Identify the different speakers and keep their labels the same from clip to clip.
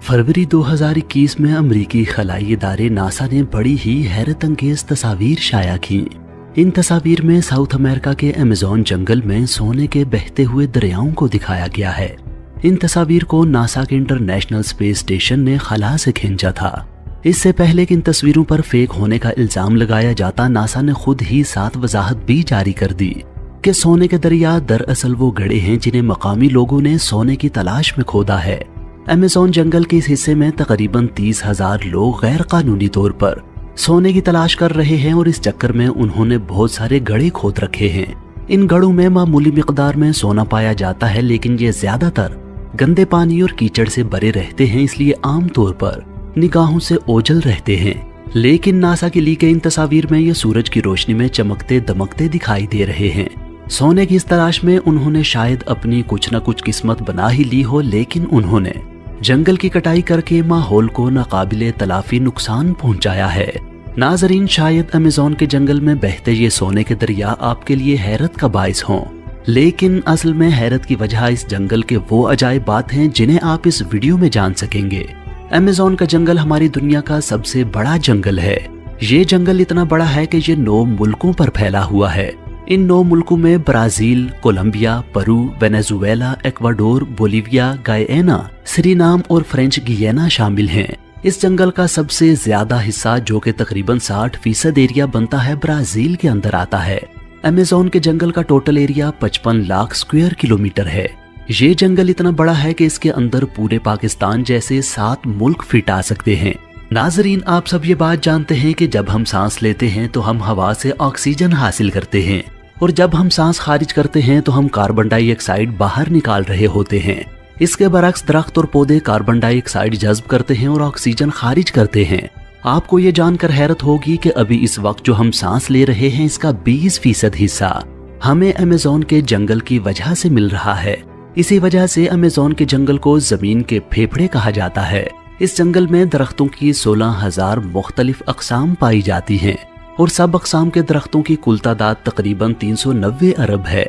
Speaker 1: फरवरी 2021 में अमरीकी खलाई इदारे नासा ने बड़ी ही हैरत अंगेज तस्वीर शाया की। इन तस्वीर में साउथ अमेरिका के अमेज़न जंगल में सोने के बहते हुए दरियाओं को दिखाया गया है। इन तस्वीर को नासा के इंटरनेशनल स्पेस स्टेशन ने खला से खींचा था। इससे पहले कि इन तस्वीरों पर फेक होने का इल्जाम लगाया जाता, नासा ने खुद ही साथ वजाहत भी जारी कर दी कि सोने के दरिया दरअसल वो गड्ढे हैं जिन्हें मकामी लोगों ने सोने की तलाश में खोदा है। अमेज़न जंगल के इस हिस्से में तकरीबन 30,000 लोग गैर कानूनी तौर पर सोने की तलाश कर रहे हैं और इस चक्कर में उन्होंने बहुत सारे गड्ढे खोद रखे हैं। इन गड्ढों में मामूली मिकदार में सोना पाया जाता है, लेकिन ये ज्यादातर गंदे पानी और कीचड़ से भरे रहते हैं, इसलिए आमतौर पर निगाहों से ओझल रहते हैं। लेकिन नासा की ली गई इन तस्वीर में ये सूरज की रोशनी में चमकते दमकते दिखाई दे रहे हैं। सोने की इस तलाश में उन्होंने शायद अपनी कुछ न कुछ किस्मत बना ही ली हो, लेकिन उन्होंने जंगल की कटाई करके माहौल को नाकाबिले तलाफी नुकसान पहुंचाया है। नाजरीन, शायद अमेज़न के जंगल में बहते ये सोने के दरिया आपके लिए हैरत का बाइस हों, लेकिन असल में हैरत की वजह इस जंगल के वो अजायब बात हैं जिन्हें आप इस वीडियो में जान सकेंगे। अमेज़न का जंगल हमारी दुनिया का सबसे बड़ा जंगल है। ये जंगल इतना बड़ा है कि ये 9 मुल्कों पर फैला हुआ है। इन 9 मुल्कों में Brazil, Colombia, Peru, Venezuela, Ecuador, Bolivia, Guyana, Suriname और फ्रेंच गियाना शामिल हैं। इस जंगल का सबसे ज्यादा हिस्सा, जो कि तकरीबन 60% एरिया बनता है, ब्राजील के अंदर आता है। अमेज़न के जंगल का total area 55 lakh square kilometre है। ये जंगल इतना बड़ा है कि इसके अंदर पूरे पाकिस्तान जैसे 7 मुल्क फिट आ सकते हैं। नाजरीन, आप सब ये बात जानते हैं कि जब हम सांस लेते हैं तो हम हवा से ऑक्सीजन हासिल करते हैं, और जब हम सांस खारिज करते हैं तो हम कार्बन डाइऑक्साइड बाहर निकाल रहे होते हैं। इसके बरक्स दरख्त और पौधे कार्बन डाइऑक्साइड जज्ब करते हैं और ऑक्सीजन खारिज करते हैं। आपको ये जानकर हैरत होगी कि अभी इस वक्त जो हम सांस ले रहे हैं, इसका 20% हिस्सा हमें अमेज़न के जंगल की वजह से मिल रहा है। इसी वजह से अमेज़न के जंगल को जमीन के फेफड़े कहा जाता है। इस जंगल में दरख्तों की 16,000 मुख्तलिफ अक़साम पाई जाती हैं, और सब अक़साम के दरख्तों की कुल तादाद तकरीबन 390 अरब है।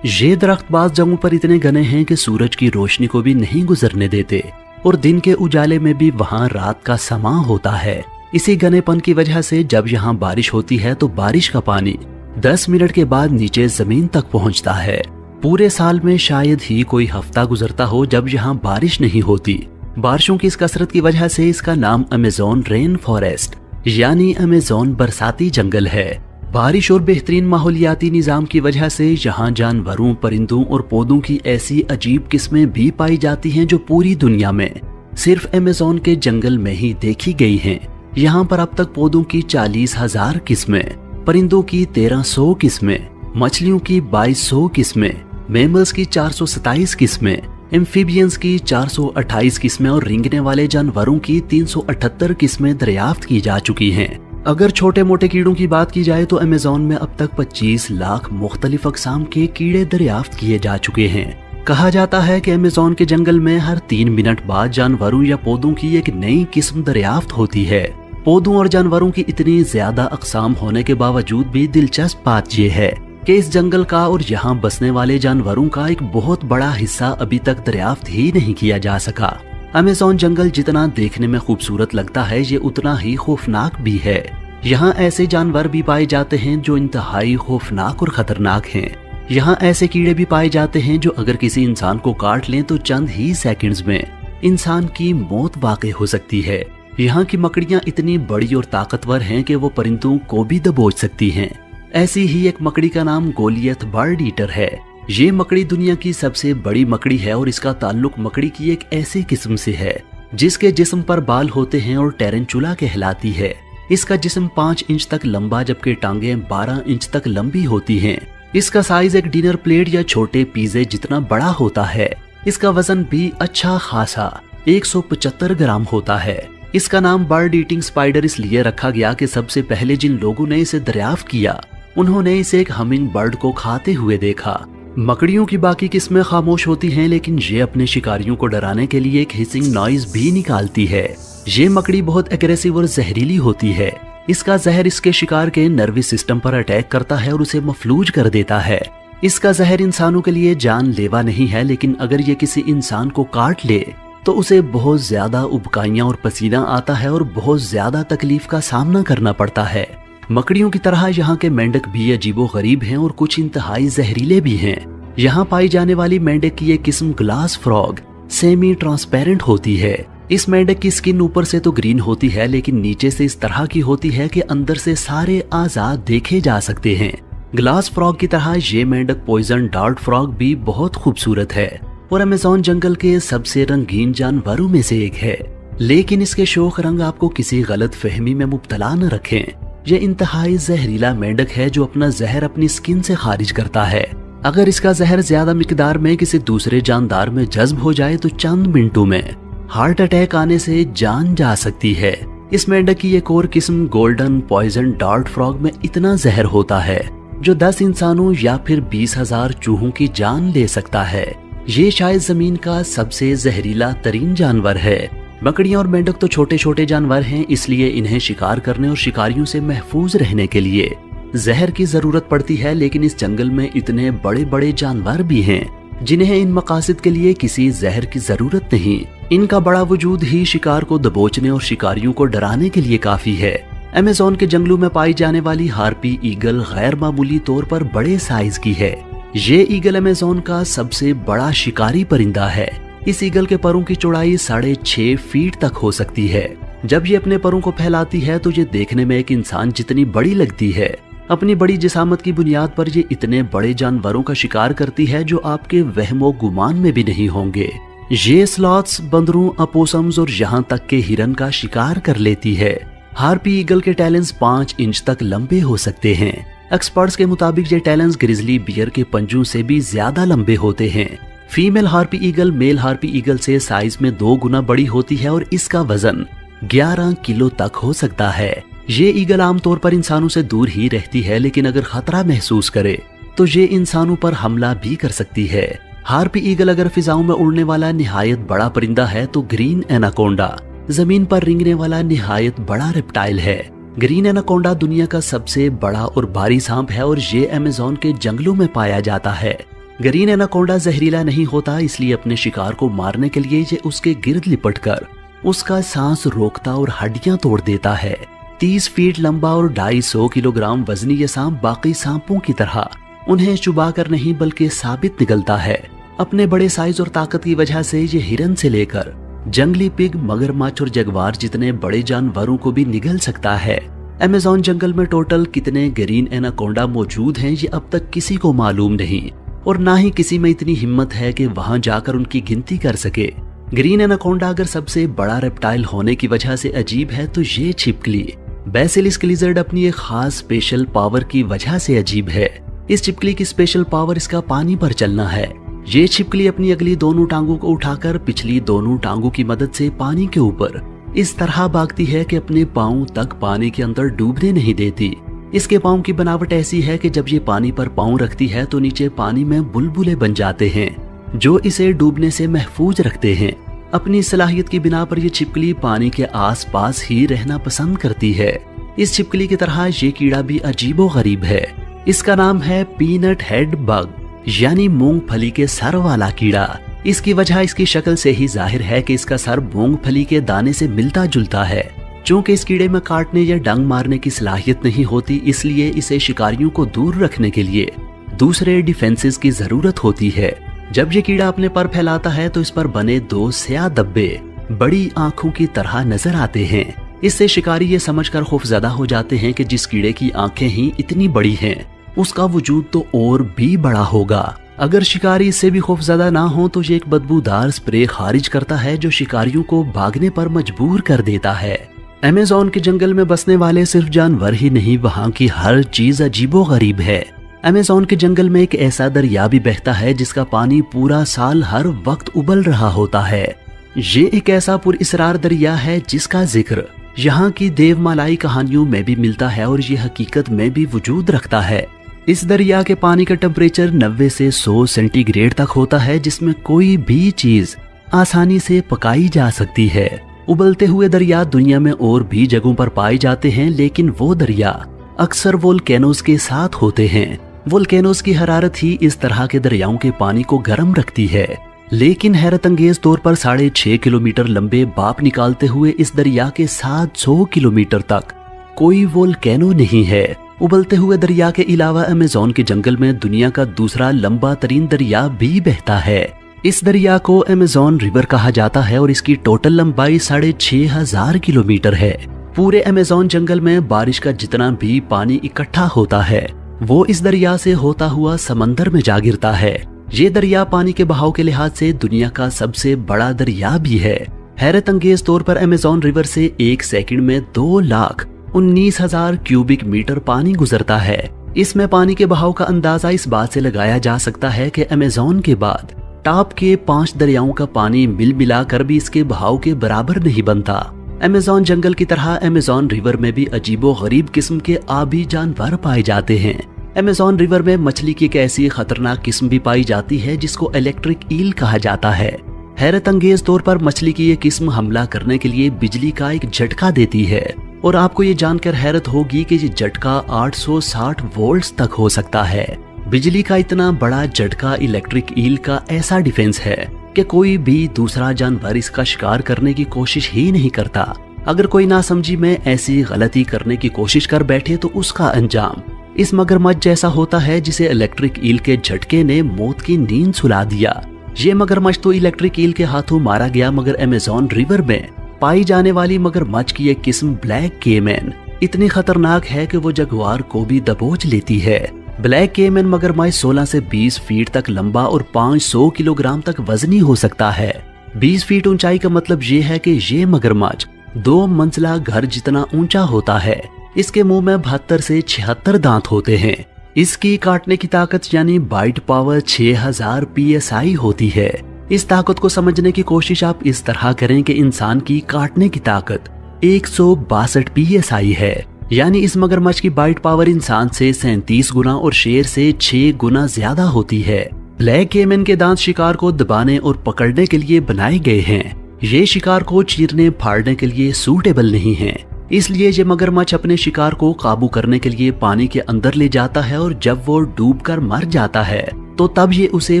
Speaker 1: ये दरख्त बाज़ जगहों पर इतने घने हैं कि सूरज की रोशनी को भी नहीं गुजरने देते, और दिन के उजाले में भी वहाँ रात का समा होता है। इसी घनेपन की वजह से जब यहाँ बारिश होती है तो बारिश का पानी 10 मिनट के बाद नीचे जमीन तक पहुँचता है। पूरे साल में शायद ही कोई हफ्ता गुजरता हो जब यहाँ बारिश नहीं होती। बारिशों की इस कसरत की वजह से इसका नाम अमेज़न रेन फॉरेस्ट यानी अमेज़न बरसाती जंगल है। बारिश और बेहतरीन माहौलियाती निजाम की वजह से यहाँ जानवरों, परिंदों और पौधों की ऐसी अजीब किस्में भी पाई जाती हैं जो पूरी दुनिया में सिर्फ अमेज़न के जंगल में ही देखी गई हैं। यहाँ पर अब तक पौधों की 40,000 किस्में, परिंदों की 1300 किस्में, मछलियों की 2200 किस्में, मैमल्स की 427 किस्में, एम्फीबियंस की 428 किस्में और रेंगने वाले जानवरों की 378 किस्में दरियाफ्त की जा चुकी हैं। अगर छोटे मोटे कीड़ों की बात की जाए तो अमेज़न में अब तक 25 लाख मुख्तलिफ अक़साम के कीड़े दरियाफ्त किए जा चुके हैं। कहा जाता है कि अमेज़न के जंगल में हर 3 मिनट बाद जानवरों या पौधों की एक नई किस्म दरियाफ्त होती है। पौधों और जानवरों की इतनी ज्यादा अक़साम होने के बावजूद भी दिलचस्प बात यह है कि इस जंगल का और यहाँ बसने वाले जानवरों का एक बहुत बड़ा हिस्सा अभी तक दरियाफ्त ही नहीं किया जा सका। अमेज़न जंगल जितना देखने में खूबसूरत लगता है, ये उतना ही खौफनाक भी है। यहाँ ऐसे जानवर भी पाए जाते हैं जो इंतहाई खौफनाक और खतरनाक हैं। यहाँ ऐसे कीड़े भी पाए जाते हैं जो अगर किसी इंसान को काट लें तो चंद ही सेकंड्स में इंसान की मौत वाक़ई हो सकती है। यहाँ की मकड़ियाँ इतनी बड़ी और ताकतवर हैं कि वो परिंदों को भी दबोच सकती हैं। ऐसी ही एक मकड़ी का नाम गोलियत बर्ड ईटर है। ये मकड़ी दुनिया की सबसे बड़ी मकड़ी है और इसका ताल्लुक मकड़ी की एक ऐसी किस्म से है जिसके जिस्म पर बाल होते हैं और टेरेंचुला कहलाती है। इसका जिस्म 5 इंच तक लंबा जबकि टांगें 12 इंच तक लंबी होती हैं। इसका साइज एक डिनर प्लेट या छोटे पिज़्ज़े जितना बड़ा होता है। इसका वजन भी अच्छा खासा 175 ग्राम होता है। इसका नाम बर्ड ईटिंग स्पाइडर इसलिए रखा गया कि सबसे पहले जिन लोगों ने इसे दरियाफ्त किया उन्होंने इसे एक हमिंग बर्ड को खाते हुए देखा। मकड़ियों की बाकी किस्में खामोश होती हैं, लेकिन ये अपने शिकारियों को डराने के लिए एक हिसिंग नॉइज भी निकालती है। ये मकड़ी बहुत एग्रेसिव और जहरीली होती है। इसका जहर इसके शिकार के नर्वस सिस्टम पर अटैक करता है और उसे मफलूज कर देता है। इसका जहर इंसानों के लिए जानलेवा नहीं है, लेकिन अगर ये किसी इंसान को काट ले तो उसे बहुत ज्यादा उबकाइयां और पसीना आता है और बहुत ज्यादा तकलीफ का सामना करना पड़ता है। मकड़ियों की तरह यहाँ के मेंढक भी अजीबोगरीब हैं और कुछ इंतहाई जहरीले भी हैं। यहाँ पाई जाने वाली मेंढक की एक किस्म ग्लास फ्रॉग सेमी ट्रांसपेरेंट होती है। इस मेंढक की स्किन ऊपर से तो ग्रीन होती है, लेकिन नीचे से इस तरह की होती है कि अंदर से सारे आजाद देखे जा सकते हैं। ग्लास फ्रॉग की तरह ये मेंढक पॉइजन डार्ट फ्रॉग भी बहुत खूबसूरत है और अमेज़न जंगल के सबसे रंगीन जानवरों में से एक है। लेकिन इसके शोख रंग आपको किसी गलत फहमी में मुब्तला न रखें। यह इंतहाई जहरीला मेंढक है जो अपना जहर अपनी स्किन से खारिज करता है। अगर इसका जहर ज्यादा मिकदार में किसी दूसरे जानदार में जज्ब हो जाए तो चंद मिनटों में हार्ट अटैक आने से जान जा सकती है। इस मेंढक की एक और किस्म गोल्डन पॉइजन डार्ट फ्रॉग में इतना जहर होता है जो 10 इंसानों या फिर 20,000 चूहों की जान ले सकता है। ये शायद जमीन का सबसे जहरीला तरीन जानवर है। मकड़ियां और मेंढक तो छोटे छोटे जानवर हैं, इसलिए इन्हें शिकार करने और शिकारियों से महफूज रहने के लिए जहर की जरूरत पड़ती है। लेकिन इस जंगल में इतने बड़े बड़े जानवर भी हैं जिन्हें इन मकासद के लिए किसी जहर की जरूरत नहीं। इनका बड़ा वजूद ही शिकार को दबोचने और शिकारियों को डराने के लिए काफी है। अमेज़न के जंगलों में पाई जाने वाली हार्पी ईगल गैर मामूली तौर पर बड़े साइज की है। ये ईगल अमेज़न का सबसे बड़ा शिकारी परिंदा है। इस ईगल के परों की चौड़ाई 6.5 फीट तक हो सकती है। जब ये अपने परों को फैलाती है तो ये देखने में एक इंसान जितनी बड़ी लगती है। अपनी बड़ी जिसामत की बुनियाद पर ये इतने बड़े जानवरों का शिकार करती है जो आपके वहमो गुमान में भी नहीं होंगे। ये स्लॉथ्स, बंदरों, अपोसम्स और यहाँ तक के हिरन का शिकार कर लेती है। हार्पी ईगल के टैलेंस 5 इंच तक लंबे हो सकते हैं। एक्सपर्ट्स के मुताबिक ये टैलेंस ग्रिजली बियर के पंजों से भी ज्यादा लंबे होते हैं। Female harpy eagle male harpy eagle से साइज में 2 गुना बड़ी होती है और इसका वजन 11 किलो तक हो सकता है। ये ईगल आमतौर पर इंसानों से दूर ही रहती है, लेकिन अगर खतरा महसूस करे तो ये इंसानों पर हमला भी कर सकती है। हार्पी ईगल अगर फिजाओं में उड़ने वाला निहायत बड़ा परिंदा है तो ग्रीन एनाकोंडा जमीन पर रेंगने वाला निहायत बड़ा रेप्टाइल है। ग्रीन एनाकोंडा दुनिया का सबसे बड़ा और भारी सांप है और ये अमेज़न के जंगलों में पाया जाता है। ग्रीन एनाकोंडा जहरीला नहीं होता, इसलिए अपने शिकार को मारने के लिए ये उसके गिर्द लिपटकर उसका सांस रोकता और हड्डियां तोड़ देता है। 30 फीट लंबा और 250 किलोग्राम वजनी ये सांप बाकी सांपों की तरह उन्हें चुबाकर नहीं बल्कि साबित निकलता है। अपने बड़े साइज और ताकत की वजह से ये हिरन से लेकर जंगली पिग, मगरमच्छ और जगवार जितने बड़े जानवरों को भी निगल सकता है। अमेज़न जंगल में टोटल कितने ग्रीन एनाकोंडा मौजूद हैं ये अब तक किसी को मालूम नहीं और ना ही किसी में इतनी हिम्मत है कि वहां जाकर उनकी गिनती कर सके। ग्रीन एनाकोंडा अगर सबसे बड़ा रेप्टाइल होने की वजह से अजीब है तो ये छिपकली बेसिलिस्क लिजर्ड अपनी एक खास स्पेशल पावर की वजह से अजीब है। इस छिपकली की स्पेशल पावर इसका पानी पर चलना है। ये छिपकली अपनी अगली दोनों टांगों को उठाकर पिछली दोनों टांगों की मदद से पानी के ऊपर इस तरह भागती है कि अपने पांव तक पानी के अंदर डूबने नहीं देती। इसके पांव की बनावट ऐसी है कि जब ये पानी पर पांव रखती है तो नीचे पानी में बुलबुले बन जाते हैं जो इसे डूबने से महफूज रखते हैं। अपनी सलाहियत की बिना पर यह छिपकली पानी के आसपास ही रहना पसंद करती है। इस छिपकली की तरह ये कीड़ा भी अजीबोगरीब है। इसका नाम है पीनट हेड बग यानी मूंगफली के सर वाला कीड़ा। इसकी वजह इसकी शक्ल से ही जाहिर है कि इसका सर मूंगफली के दाने से मिलता जुलता है। चूंकि इस कीड़े में काटने या डंग मारने की सलाहियत नहीं होती, इसलिए इसे शिकारियों को दूर रखने के लिए दूसरे डिफेंसेस की जरूरत होती है। जब ये कीड़ा अपने पर फैलाता है तो इस पर बने 2 स्याह धब्बे बड़ी आंखों की तरह नजर आते हैं। इससे शिकारी ये समझकर खौफजदा हो जाते हैं कि जिस कीड़े की आंखें ही इतनी बड़ी हैं, उसका वजूद तो और भी बड़ा होगा। अगर शिकारी इससे भी खौफजदा ना हो तो ये एक बदबूदार स्प्रे खारिज करता है जो शिकारियों को भागने पर मजबूर कर देता है। अमेज़न के जंगल में बसने वाले सिर्फ जानवर ही नहीं, वहाँ की हर चीज अजीबोगरीब है। अमेज़न के जंगल में एक ऐसा दरिया भी बहता है जिसका पानी पूरा साल हर वक्त उबल रहा होता है। ये एक ऐसा पुरइसरार दरिया है जिसका जिक्र यहाँ की देवमालाई कहानियों में भी मिलता है और ये हकीकत में भी वजूद रखता है। इस दरिया के पानी का टेम्परेचर 90 से 100 सेंटीग्रेड तक होता है, जिसमें कोई भी चीज आसानी से पकाई जा सकती है। उबलते हुए दरिया दुनिया में और भी जगहों पर पाए जाते हैं, लेकिन वो दरिया अक्सर वोल्केनोज के साथ होते हैं। वोल्केनोज की हरारत ही इस तरह के दरियाओं के पानी को गर्म रखती है। लेकिन हैरत अंगेज तौर पर 6.5 किलोमीटर लंबे बाप निकालते हुए इस दरिया के 700 किलोमीटर तक कोई वोल्केनो नहीं है। उबलते हुए दरिया के अलावा अमेज़न के जंगल में दुनिया का दूसरा लंबा तरीन दरिया भी बहता है। इस दरिया को अमेज़न रिवर कहा जाता है और इसकी टोटल लंबाई 6,500 किलोमीटर है। पूरे अमेज़न जंगल में बारिश का जितना भी पानी इकट्ठा होता है वो इस दरिया से होता हुआ समंदर में जा गिरता है। ये दरिया पानी के बहाव के लिहाज से दुनिया का सबसे बड़ा दरिया भी है। हैरत अंगेज तौर पर अमेज़न रिवर से एक सेकंड में 2,19,000 क्यूबिक मीटर पानी गुजरता है। इसमें पानी के बहाव का अंदाजा इस बात से लगाया जा सकता है कि अमेज़न के बाद टॉप के 5 दरियाओं का पानी मिल मिलाकर भी इसके बहाव के बराबर नहीं बनता। अमेज़न जंगल की तरह अमेज़न रिवर में भी अजीबो गरीब किस्म के आबी जानवर पाए जाते हैं। अमेज़न रिवर में मछली की एक ऐसी खतरनाक किस्म भी पाई जाती है जिसको इलेक्ट्रिक ईल कहा जाता है। हैरत अंगेज तौर पर मछली की ये किस्म हमला करने के लिए बिजली का एक झटका देती है और आपको ये जानकर हैरत होगी कि ये झटका 860 वोल्ट्स तक हो सकता है। बिजली का इतना बड़ा झटका इलेक्ट्रिक ईल का ऐसा डिफेंस है कि कोई भी दूसरा जानवर इसका शिकार करने की कोशिश ही नहीं करता। अगर कोई नासमझी में ऐसी गलती करने की कोशिश कर बैठे तो उसका अंजाम इस मगरमच्छ जैसा होता है जिसे इलेक्ट्रिक ईल के झटके ने मौत की नींद सुला दिया। ये मगरमच्छ तो इलेक्ट्रिक ईल के हाथों मारा गया, मगर अमेज़न रिवर में पाई जाने वाली मगरमच्छ की एक किस्म ब्लैक केमैन इतनी खतरनाक है कि वो जगुआर को भी दबोच लेती है। ब्लैक केमैन मगरमच्छ 16 से 20 फीट तक लंबा और 500 किलोग्राम तक वजनी हो सकता है। 20 फीट ऊंचाई का मतलब ये है कि ये मगरमच्छ 2 मंजिला घर जितना ऊंचा होता है। इसके मुंह में 72 से 76 दांत होते हैं। इसकी काटने की ताकत यानी बाइट पावर 6000 PSI होती है। इस ताकत को समझने की कोशिश आप इस तरह करें कि इंसान की काटने की ताकत 162 PSI है, यानी इस मगरमच्छ की बाइट पावर इंसान से 37 गुना और शेर से 6 गुना ज्यादा होती है। ब्लैक केमैन के दांत शिकार को दबाने और पकड़ने के लिए बनाए गए हैं। ये शिकार को चीरने फाड़ने के लिए सूटेबल नहीं है, इसलिए ये मगरमच्छ अपने शिकार को काबू करने के लिए पानी के अंदर ले जाता है और जब वो डूबकर मर जाता है तो तब ये उसे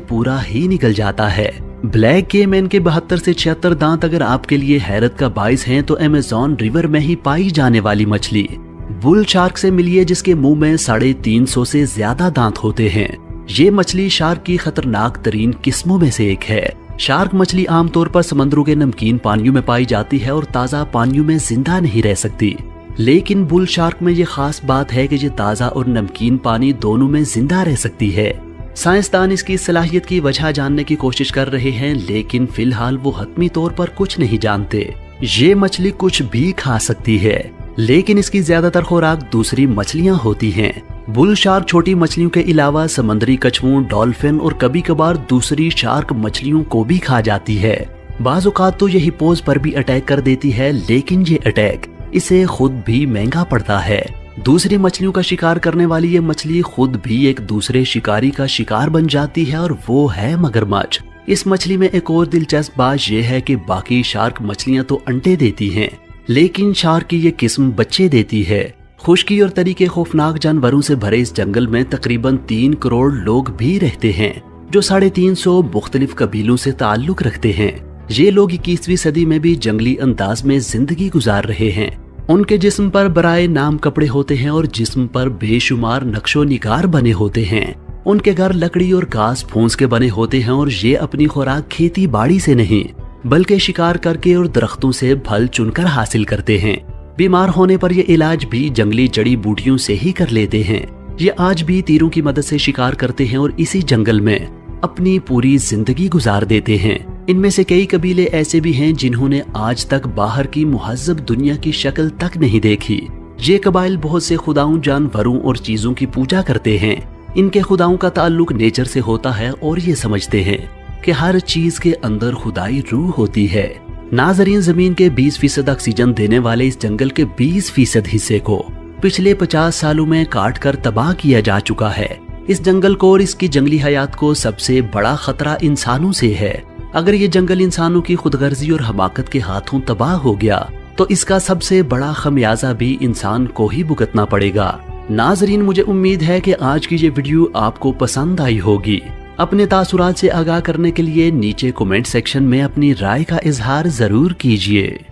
Speaker 1: पूरा ही निकल जाता है। ब्लैक केमैन के 72 से 76 दांत अगर आपके लिए हैरत का बाइस हैं तो अमेज़न रिवर में ही पाई जाने वाली मछली बुल शार्क से मिलिए जिसके मुंह में 350 से ज्यादा दांत होते हैं। ये मछली शार्क की खतरनाक तरीन किस्मों में से एक है। शार्क मछली आमतौर पर समंदरों के नमकीन पानियों में पाई जाती है और ताज़ा पानियों में जिंदा नहीं रह सकती, लेकिन बुल शार्क में ये खास बात है कि ये ताज़ा और नमकीन पानी दोनों में जिंदा रह सकती है। साइंसदान इसकी सलाहियत की वजह जानने की कोशिश कर रहे हैं, लेकिन फिलहाल वो हतमी तौर पर कुछ नहीं जानते। ये मछली कुछ भी खा सकती है, लेकिन इसकी ज्यादातर खुराक दूसरी मछलियां होती हैं। बुल शार्क छोटी मछलियों के अलावा समुद्री कछुओं, डॉल्फिन और कभी कभार दूसरी शार्क मछलियों को भी खा जाती है। बाज़ औक़ात तो ये हिप्पोज़ पर भी अटैक कर देती है, लेकिन ये अटैक इसे खुद भी महंगा पड़ता है। दूसरी मछलियों का शिकार करने वाली ये मछली खुद भी एक दूसरे शिकारी का शिकार बन जाती है और वो है मगरमच्छ। इस मछली में एक और दिलचस्प बात यह है कि बाकी शार्क मछलियां तो अंडे देती हैं, लेकिन शार्क की ये किस्म बच्चे देती है। खुश्की और तरीके खौफनाक जानवरों से भरे इस जंगल में तकरीबन 3 करोड़ लोग भी रहते हैं, जो 350 मुख्तलिफ कबीलों से ताल्लुक रखते हैं। ये लोग 21वीं सदी में भी जंगली अंदाज में जिंदगी गुजार रहे हैं। उनके जिस्म पर बराए नाम कपड़े होते हैं और जिस्म पर बेशुमार नक्शो निगार बने होते हैं। उनके घर लकड़ी और घास फूस के बने होते हैं और ये अपनी खुराक खेती बाड़ी से नहीं बल्कि शिकार करके और दरख्तों से फल चुनकर हासिल करते हैं। बीमार होने पर ये इलाज भी जंगली जड़ी बूटियों से ही कर लेते हैं। ये आज भी तीरों की मदद से शिकार करते हैं और इसी जंगल में अपनी पूरी जिंदगी गुजार देते हैं। इनमें से कई कबीले ऐसे भी हैं जिन्होंने आज तक बाहर की मुहज्जब दुनिया की शक्ल तक नहीं देखी। ये कबाइल बहुत से खुदाओं, जानवरों और चीजों की पूजा करते हैं। इनके खुदाओं का ताल्लुक नेचर से होता है और ये समझते हैं कि हर चीज के अंदर खुदाई रूह होती है। नाजरीन, जमीन के 20% ऑक्सीजन देने वाले इस जंगल के 20% हिस्से को पिछले 50 सालों में काट कर तबाह किया जा चुका है। इस जंगल को और इसकी जंगली हयात को सबसे बड़ा खतरा इंसानों से है। अगर ये जंगल इंसानों की खुदगर्जी और हमाकत के हाथों तबाह हो गया तो इसका सबसे बड़ा खमियाजा भी इंसान को ही भुगतना पड़ेगा। नाजरीन, मुझे उम्मीद है कि आज की ये वीडियो आपको पसंद आई होगी। अपने तासुरात से आगाह करने के लिए नीचे कमेंट सेक्शन में अपनी राय का इजहार जरूर कीजिए।